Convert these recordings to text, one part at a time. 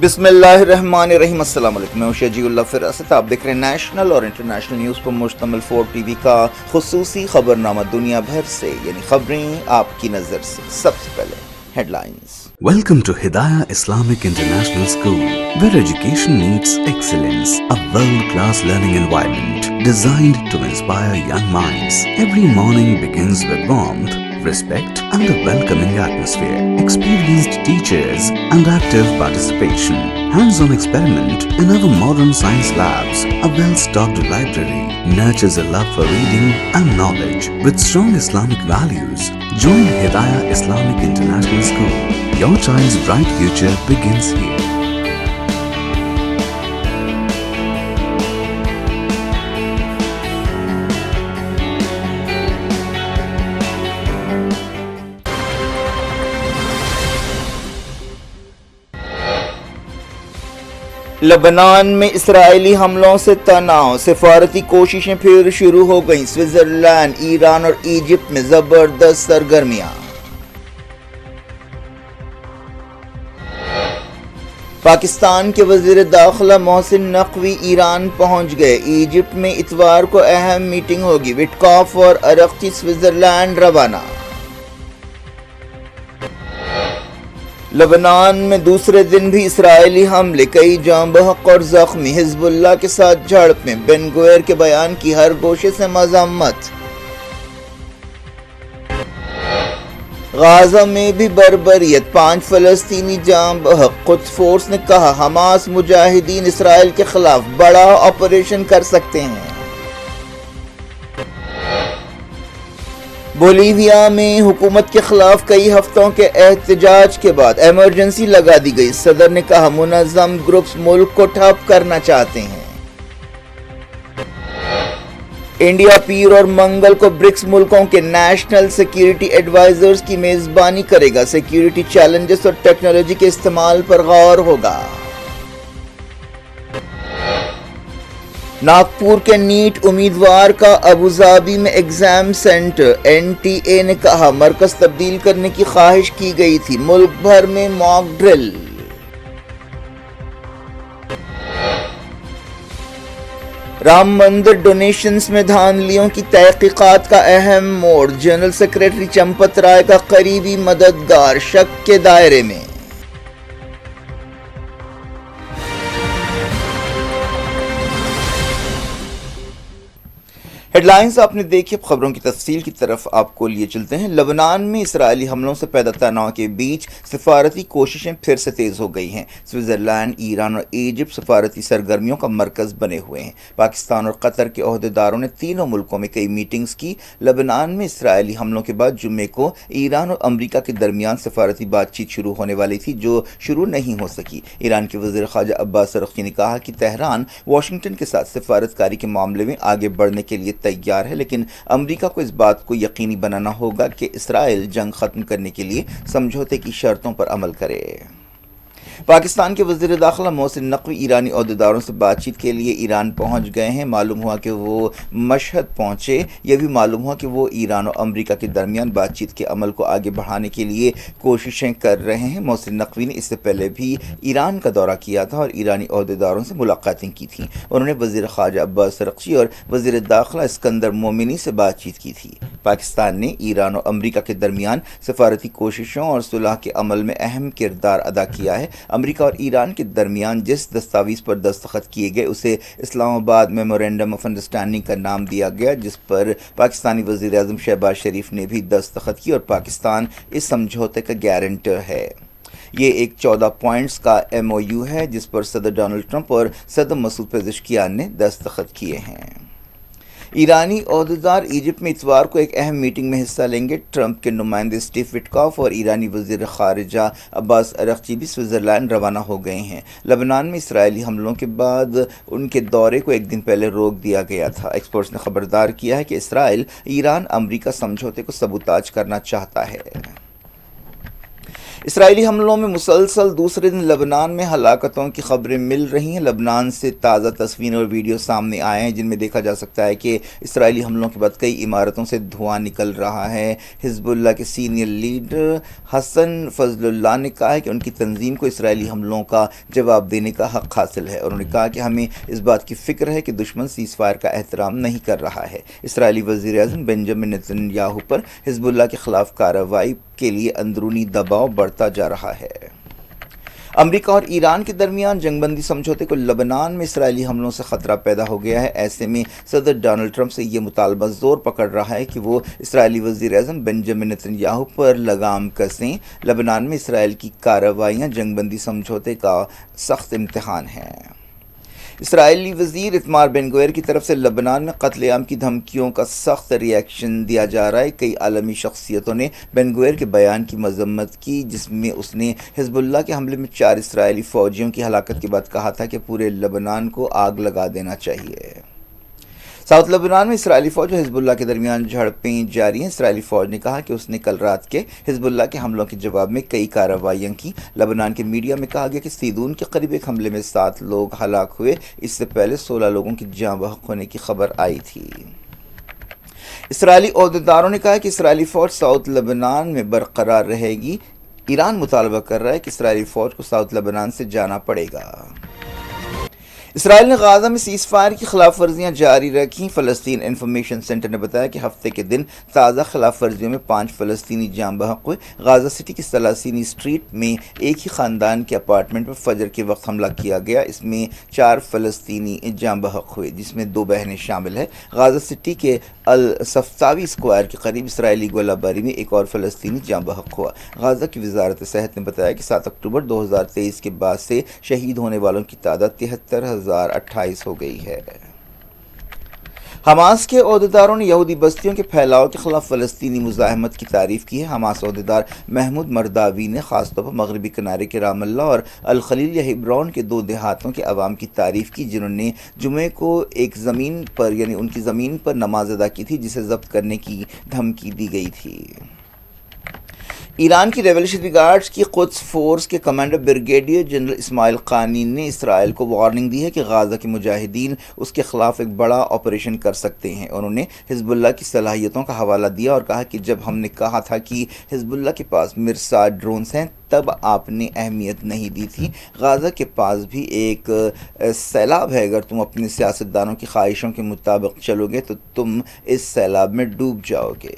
بسم اللہ الرحمن الرحیم۔ السلام علیکم، میں شجی اللہ فراست۔ آپ دیکھ رہے ہیں نیشنل اور انٹرنیشنل نیوز پر مشتمل 4 ٹی وی کا خصوصی خبرنامہ دنیا بھر سے، یعنی خبریں آپ کی نظر سے۔ سب سے پہلے headlines. Welcome to Hidayah Islamic International School, where education meets excellence, a world-class learning environment designed to inspire young minds. Every morning begins with warmth, respect and a welcoming atmosphere. Experienced teachers and active participation. Hands-on experiment in our modern science labs. A well-stocked library nurtures a love for reading and knowledge. With strong Islamic values, join Hidayah Islamic International School. Your child's bright future begins here. لبنان میں اسرائیلی حملوں سے تناؤ، سفارتی کوششیں پھر شروع ہو گئیں۔ سوئٹزرلینڈ، ایران اور ایجپٹ میں زبردست سرگرمیاں۔ پاکستان کے وزیر داخلہ محسن نقوی ایران پہنچ گئے۔ ایجپٹ میں اتوار کو اہم میٹنگ ہوگی۔ وٹکاف اور ارقچی سوئٹزرلینڈ روانہ۔ لبنان میں دوسرے دن بھی اسرائیلی حملے، کئی جاں بحق اور زخمی۔ حزب اللہ کے ساتھ جھڑپیں، بن گوئر کے بیان کی ہر گوشے سے مذمت۔ غازہ میں بھی بربریت، 5 فلسطینی جاں بحق۔ قدس فورس نے کہا حماس مجاہدین اسرائیل کے خلاف بڑا آپریشن کر سکتے ہیں۔ بولیویا میں حکومت کے خلاف کئی ہفتوں کے احتجاج کے بعد ایمرجنسی لگا دی گئی۔ صدر نے کہا منظم گروپس ملک کو ٹھپ کرنا چاہتے ہیں۔ انڈیا پیر اور منگل کو برکس ملکوں کے نیشنل سیکیورٹی ایڈوائزرز کی میزبانی کرے گا۔ سیکیورٹی چیلنجز اور ٹیکنالوجی کے استعمال پر غور ہوگا۔ ناگپور کے نیٹ امیدوار کا ابوظہبی میں exam centre. N T A نے کہا مرکز تبدیل کرنے کی خواہش کی گئی تھی۔ ملک بھر میں موک ڈرل۔ رام مندر ڈونیشنز میں دھاندلیوں کی تحقیقات کا اہم موڑ۔ جنرل سیکریٹری چمپت رائے کا قریبی مددگار شک کے دائرے میں۔ ہیڈ لائنز آپ نے دیکھی، اب خبروں کی تفصیل کی طرف آپ کو لیے چلتے ہیں۔ لبنان میں اسرائیلی حملوں سے پیدا تناؤ کے بیچ سفارتی کوششیں پھر سے تیز ہو گئی ہیں۔ سوئٹزرلینڈ، ایران اور ایجپٹ سفارتی سرگرمیوں کا مرکز بنے ہوئے ہیں۔ پاکستان اور قطر کے عہدیداروں نے تینوں ملکوں میں کئی میٹنگز کی۔ لبنان میں اسرائیلی حملوں کے بعد جمعے کو ایران اور امریکہ کے درمیان سفارتی بات چیت شروع ہونے والی تھی، جو شروع نہیں ہو سکی۔ ایران کے وزیر خارجہ عباس ارغچی نے کہا کہ تہران واشنگٹن کے ساتھ سفارت کاری کے معاملے میں آگے بڑھنے کے لیے تیار ہے، لیکن امریکہ کو اس بات کو یقینی بنانا ہوگا کہ اسرائیل جنگ ختم کرنے کے لیے سمجھوتے کی شرطوں پر عمل کرے۔ پاکستان کے وزیر داخلہ محسن نقوی ایرانی عہدیداروں سے بات چیت کے لیے ایران پہنچ گئے ہیں۔ معلوم ہوا کہ وہ مشہد پہنچے۔ یہ بھی معلوم ہوا کہ وہ ایران اور امریکہ کے درمیان بات چیت کے عمل کو آگے بڑھانے کے لیے کوششیں کر رہے ہیں۔ محسن نقوی نے اس سے پہلے بھی ایران کا دورہ کیا تھا اور ایرانی عہدیداروں سے ملاقاتیں کی تھیں۔ انہوں نے وزیر خارجہ عباس ارغچی اور وزیر داخلہ اسکندر مومنی سے بات چیت کی تھی۔ پاکستان نے ایران اور امریکہ کے درمیان سفارتی کوششوں اور صلح کے عمل میں اہم کردار ادا کیا ہے۔ امریکہ اور ایران کے درمیان جس دستاویز پر دستخط کیے گئے اسے اسلام آباد میمورینڈم آف انڈرسٹینڈنگ کا نام دیا گیا، جس پر پاکستانی وزیر اعظم شہباز شریف نے بھی دستخط کی اور پاکستان اس سمجھوتے کا گارنٹر ہے۔ یہ ایک 14 پوائنٹس کا ایم او یو ہے جس پر صدر ڈونلڈ ٹرمپ اور صدر مسعود پزشکیان نے دستخط کیے ہیں۔ ایرانی عہدیدار ایجپٹ میں اتوار کو ایک اہم میٹنگ میں حصہ لیں گے۔ ٹرمپ کے نمائندے اسٹیو وٹکاف اور ایرانی وزیر خارجہ عباس ارغچی بھی سوئٹزرلینڈ روانہ ہو گئے ہیں۔ لبنان میں اسرائیلی حملوں کے بعد ان کے دورے کو ایک دن پہلے روک دیا گیا تھا۔ ایکسپرٹس نے خبردار کیا ہے کہ اسرائیل ایران امریکہ سمجھوتے کو سبوتاژ کرنا چاہتا ہے۔ اسرائیلی حملوں میں مسلسل دوسرے دن لبنان میں ہلاکتوں کی خبریں مل رہی ہیں۔ لبنان سے تازہ تصویریں اور ویڈیو سامنے آئے ہیں جن میں دیکھا جا سکتا ہے کہ اسرائیلی حملوں کے بعد کئی عمارتوں سے دھواں نکل رہا ہے۔ حزب اللہ کے سینئر لیڈر حسن فضل اللہ نے کہا ہے کہ ان کی تنظیم کو اسرائیلی حملوں کا جواب دینے کا حق حاصل ہے۔ انہوں نے کہا کہ ہمیں اس بات کی فکر ہے کہ دشمن سیز فائر کا احترام نہیں کر رہا ہے۔ اسرائیلی وزیر اعظم بنجامن نیتن یاہو پر حزب اللہ کے خلاف کارروائی کے لیے اندرونی دباؤ بڑھتا جا رہا ہے۔ امریکہ اور ایران کے درمیان جنگ بندی سمجھوتے کو لبنان میں اسرائیلی حملوں سے خطرہ پیدا ہو گیا ہے۔ ایسے میں صدر ڈونلڈ ٹرمپ سے یہ مطالبہ زور پکڑ رہا ہے کہ وہ اسرائیلی وزیر اعظم بنجامن نیتن یاہو پر لگام کسیں۔ لبنان میں اسرائیل کی کارروائیاں جنگ بندی سمجھوتے کا سخت امتحان ہیں۔ اسرائیلی وزیر اتمار بن گویر کی طرف سے لبنان میں قتل عام کی دھمکیوں کا سخت ریئیکشن دیا جا رہا ہے۔ کئی عالمی شخصیتوں نے بن گویر کے بیان کی مذمت کی جس میں اس نے حزب اللہ کے حملے میں 4 اسرائیلی فوجیوں کی ہلاکت کے بعد کہا تھا کہ پورے لبنان کو آگ لگا دینا چاہیے۔ ساؤتھ لبنان میں اسرائیلی فوج اور حزب اللہ کے درمیان جھڑپیں جاری ہیں۔ اسرائیلی فوج نے کہا کہ اس نے کل رات کے حزب اللہ کے حملوں کے جواب میں کئی کارروائیاں کی۔ لبنان کے میڈیا میں کہا گیا کہ سیدون کے قریب ایک حملے میں 7 لوگ ہلاک ہوئے۔ اس سے پہلے 16 لوگوں کی جاں بحق ہونے کی خبر آئی تھی۔ اسرائیلی عہدیداروں نے کہا کہ اسرائیلی فوج ساؤتھ لبنان میں برقرار رہے گی۔ ایران مطالبہ کر رہا ہے کہ اسرائیلی فوج کو ساؤتھ لبنان سے جانا پڑے گا۔ اسرائیل نے غازہ میں سیز فائر کی خلاف ورزیاں جاری رکھیں۔ فلسطین انفارمیشن سینٹر نے بتایا کہ ہفتے کے دن تازہ خلاف ورزیوں میں 5 فلسطینی جاں بحق ہوئے۔ غازہ سٹی کی سلاسینی اسٹریٹ میں ایک ہی خاندان کے اپارٹمنٹ پر فجر کے وقت حملہ کیا گیا۔ اس میں 4 فلسطینی جاں بحق ہوئے جس میں 2 بہنیں شامل ہیں۔ غازہ سٹی کے الصفاوی اسکوائر کے قریب اسرائیلی گولہ باری میں ایک اور فلسطینی جاں بحق ہوا۔ غازہ کی وزارت صحت نے بتایا کہ 7 اکتوبر 2023 کے بعد سے شہید ہونے والوں کی تعداد 73,028 ہو گئی ہے۔ حماس کے عہدیداروں نے یہودی بستیوں کے پھیلاؤ کے خلاف فلسطینی مزاحمت کی تعریف کی ہے۔ حماس عہدیدار محمود مرداوی نے خاص طور پر مغربی کنارے کے رام اللہ اور الخلیل یا ہبرون کے 2 دیہاتوں کے عوام کی تعریف کی جنہوں نے جمعے کو ایک زمین پر ان کی زمین پر نماز ادا کی تھی جسے ضبط کرنے کی دھمکی دی گئی تھی۔ ایران کی ریولیوشنری گارڈز کی قدس فورس کے کمانڈر بریگیڈیئر جنرل اسماعیل قانی نے اسرائیل کو وارننگ دی ہے کہ غازہ کے مجاہدین اس کے خلاف ایک بڑا آپریشن کر سکتے ہیں۔ انہوں نے حزب اللہ کی صلاحیتوں کا حوالہ دیا اور کہا کہ جب ہم نے کہا تھا کہ حزب اللہ کے پاس مرصاد ڈرونز ہیں تب آپ نے اہمیت نہیں دی تھی۔ غازہ کے پاس بھی ایک سیلاب ہے، اگر تم اپنے سیاستدانوں کی خواہشوں کے مطابق چلو گے تو تم اس سیلاب میں ڈوب جاؤ گے۔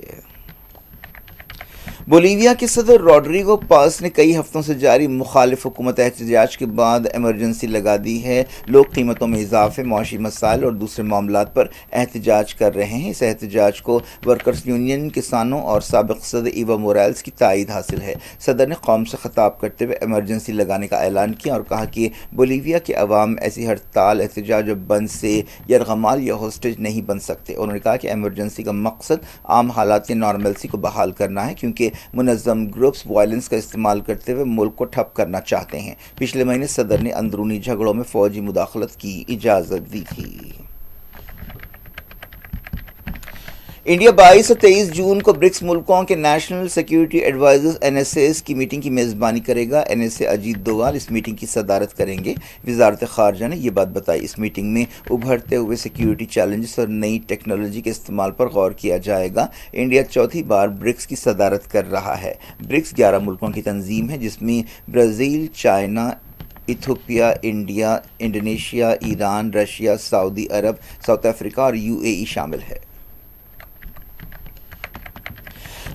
بولیویا کے صدر روڈریگو پاس نے کئی ہفتوں سے جاری مخالف حکومت احتجاج کے بعد ایمرجنسی لگا دی ہے۔ لوگ قیمتوں میں اضافے، معاشی مسائل اور دوسرے معاملات پر احتجاج کر رہے ہیں۔ اس احتجاج کو ورکرز یونین، کسانوں اور سابق صدر ایوا موریلس کی تائید حاصل ہے۔ صدر نے قوم سے خطاب کرتے ہوئے ایمرجنسی لگانے کا اعلان کیا اور کہا کہ بولیویا کے عوام ایسی ہڑتال، احتجاج اور بند سے یرغمال یا ہوسٹیج نہیں بن سکتے۔ انہوں نے کہا کہ ایمرجنسی کا مقصد عام حالات یا نارملسی کو بحال کرنا ہے کیونکہ منظم گروپس وائلنس کا استعمال کرتے ہوئے ملک کو ٹھپ کرنا چاہتے ہیں۔ پچھلے مہینے صدر نے اندرونی جھگڑوں میں فوجی مداخلت کی اجازت دی تھی۔ انڈیا 22 اور 23 جون کو برکس ملکوں کے نیشنل سیکیورٹی ایڈوائزرز NSAs کی میٹنگ کی میزبانی کرے گا۔ NSA اجیت دووال اس میٹنگ کی صدارت کریں گے۔ وزارت خارجہ نے یہ بات بتائی۔ اس میٹنگ میں ابھرتے ہوئے سیکیورٹی چیلنجز اور نئی ٹیکنالوجی کے استعمال پر غور کیا جائے گا۔ انڈیا چوتھی بار برکس کی صدارت کر رہا ہے۔ برکس 11 ملکوں کی تنظیم ہے جس میں Brazil, China, Ethiopia, India, Indonesia, Iran, Russia, سعودی عرب، ساؤتھ افریقہ اور UAE شامل ہے۔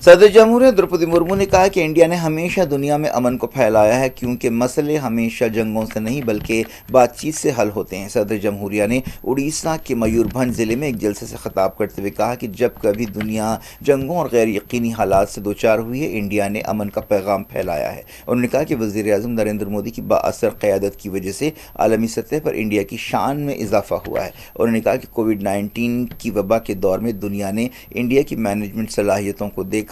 صدر جمہوریہ دروپدی مرمو نے کہا کہ انڈیا نے ہمیشہ دنیا میں امن کو پھیلایا ہے کیونکہ مسئلے ہمیشہ جنگوں سے نہیں بلکہ بات چیت سے حل ہوتے ہیں۔ صدر جمہوریہ نے اڑیسہ کے میوربھنج ضلع میں ایک جلسے سے خطاب کرتے ہوئے کہا کہ جب کبھی دنیا جنگوں اور غیر یقینی حالات سے دوچار ہوئی ہے انڈیا نے امن کا پیغام پھیلایا ہے۔ انہوں نے کہا کہ وزیر اعظم نریندر مودی کی بااثر قیادت کی وجہ سے عالمی سطح پر انڈیا کی شان میں اضافہ ہوا ہے۔ انہوں نے کہا کہ کووڈ-19 کی وبا کے دور میں دنیا نے انڈیا کی مینجمنٹ صلاحیتوں کو دیکھا۔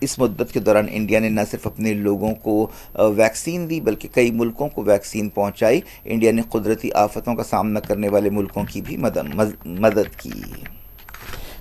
اس مدت کے دوران انڈیا نے نہ صرف اپنے لوگوں کو ویکسین دی بلکہ کئی ملکوں کو ویکسین پہنچائی۔ انڈیا نے قدرتی آفتوں کا سامنا کرنے والے ملکوں کی بھی مدد کی۔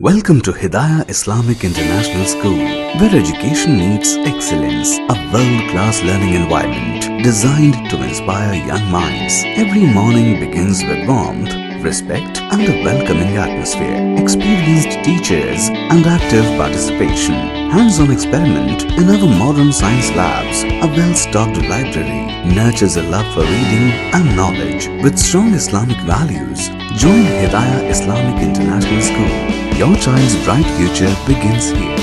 Welcome to Hidayah Islamic International School, where education meets excellence, a world-class learning environment designed to inspire young minds. Every morning begins with warmth, respect and a welcoming atmosphere. Experienced teachers and active participation. Hands-on experiment in our modern science labs. A well-stocked library nurtures a love for reading and knowledge. With strong Islamic values, join Hidayah Islamic International School. Your child's bright future begins here.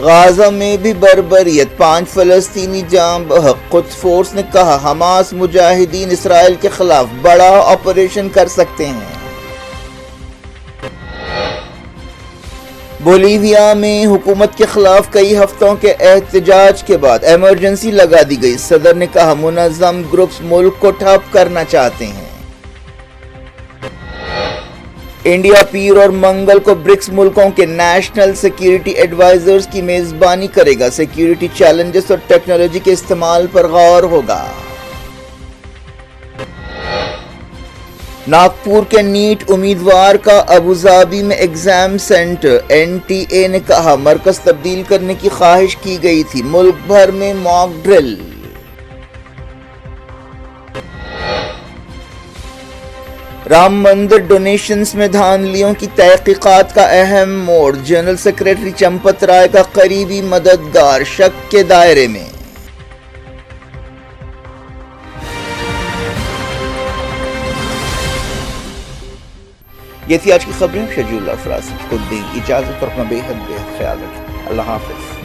غازہ میں بھی بربریت، 5 فلسطینی جاں بحق۔ قدس force نے کہا Hamas مجاہدین اسرائیل کے خلاف بڑا آپریشن کر سکتے ہیں۔ بولیویا میں حکومت کے خلاف کئی ہفتوں کے احتجاج کے بعد ایمرجنسی لگا دی گئی۔ صدر نے کہا منظم گروپس ملک کو ٹھپ کرنا چاہتے ہیں۔ انڈیا پیر اور منگل کو برکس ملکوں کے نیشنل سیکیورٹی ایڈوائزرز کی میزبانی کرے گا۔ سیکیورٹی چیلنجز اور ٹیکنالوجی کے استعمال پر غور ہوگا۔ ناگپور کے نیٹ امیدوار کا ابوظہبی میں exam centre. N T A نے کہا مرکز تبدیل کرنے کی خواہش کی گئی تھی۔ ملک بھر میں موک ڈرل۔ رام مندر ڈونیشنز میں دھاندلیوں کی تحقیقات کا اہم موڑ۔ جنرل سیکریٹری چمپت رائے کا قریبی مددگار شک کے دائرے میں۔ یہ تھی آج کی خبریں۔ شجیع اللہ افراز کو دیں اجازت اور اپنا بے حد خیال رکھیں۔ اللہ حافظ۔